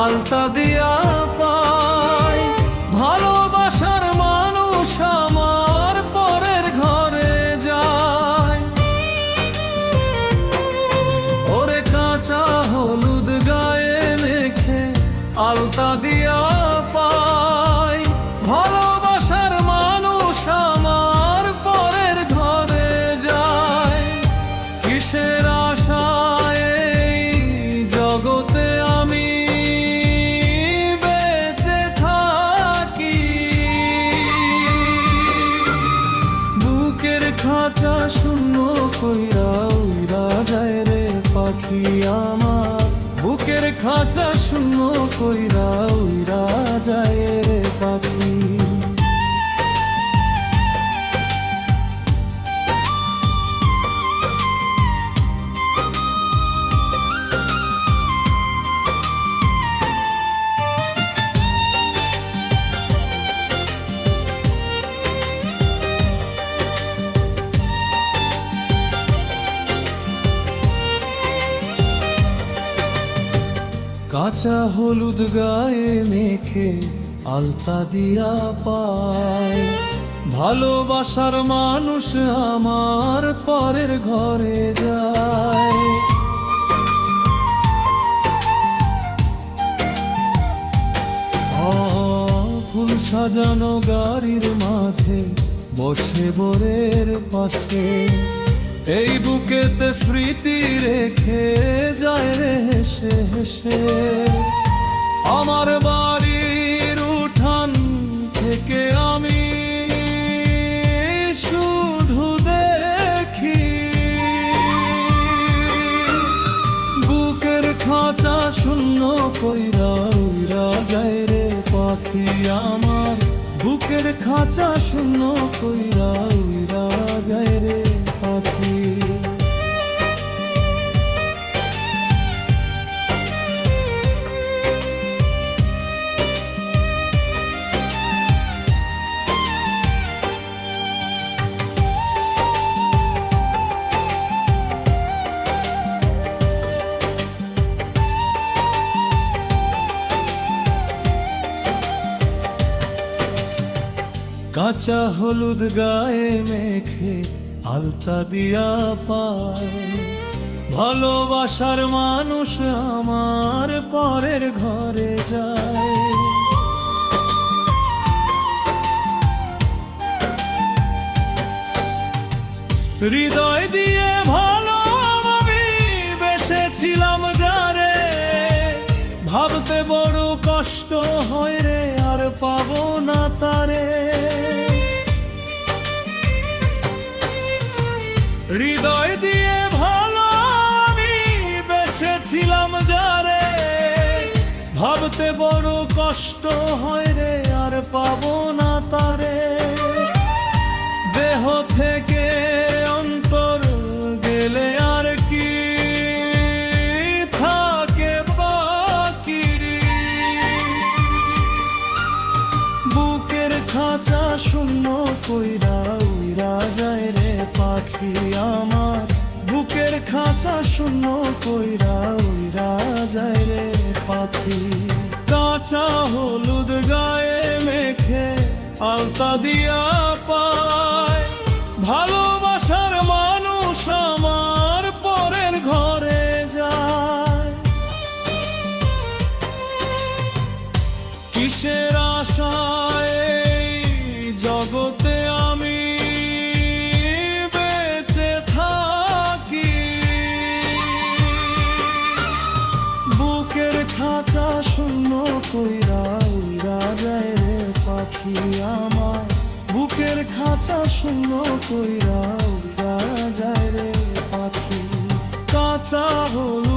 আলতা দিয়া পাই। ভালোবাসার মানুষ আমার পরের ঘরে যায়। ওরে কাঁচা হলুদ গায়ে মেখে আলতা দিয়া পাই। ভালোবাসার মানুষ আমার পরের ঘরে যায়। কিসের আশায় এই জগতে আমি বেঁচে থাকি। বুকের খাঁচা শূন্য কইরা উইরা যায় রে পাখি আমার। বুকের খাঁচা শূন্য কইরা উইরা যায় রে পাখি। কাঁচা হলুদ গায়ে মেখে আলতা দিয়া পাই। ভালোবাসার মানুষ আমার পরের ঘরে যায়। ফুল সাজানো গাড়ির মাঝে বসে বোরের পাশে এই বুকেতে স্মৃতি রেখে যায় রে হেসে হেসে। আমার বাড়ির উঠান থেকে আমি শুধু দেখি বুকের খাঁচা শূন্য কইরা উইরা যায় রে পাখি আমার। বুকের খাঁচা শূন্য কইরা উইরা যায় রে পাখি। কাঁচা হলুদ গায়ে মেখে আলতা দিয়া পাই। ভালোবাসার মানুষ আমার পরের ঘরে যায়। হৃদয় দিয়ে ভালো আমি বেসেছিলাম যারে। ভাবতে বড় কষ্ট হয় রে আর পাবো না তারে। হৃদয় দিয়ে ভালো আমি বেসেছিলাম যারে। ভাবতে বড় কষ্ট হয় রে আর পাবো না তারে। দেহ থেকে অন্তর গেলে আর কি থাকে বাকি। বুকের খাঁচা শূন্য কইরা উইরা যায় রে পাখি আমার। বুকের খাঁচা শূন্য কইরা উইরা যায় রে পাখি। কাঁচা হলুদ গায়ে মেখে আলতা দিয়া পাই। ভালোবাসার মানুষ আমার পরের ঘরে যায়। কিসের আশায় এই জগতে আমি বেঁচে থাকি। বুকের খাঁচা শূন্য কইরা উইরা যায় রে পাখি আমার। বুকের খাঁচা শূন্য কইরা উইরা যায় রে পাখি। কাঁচা হল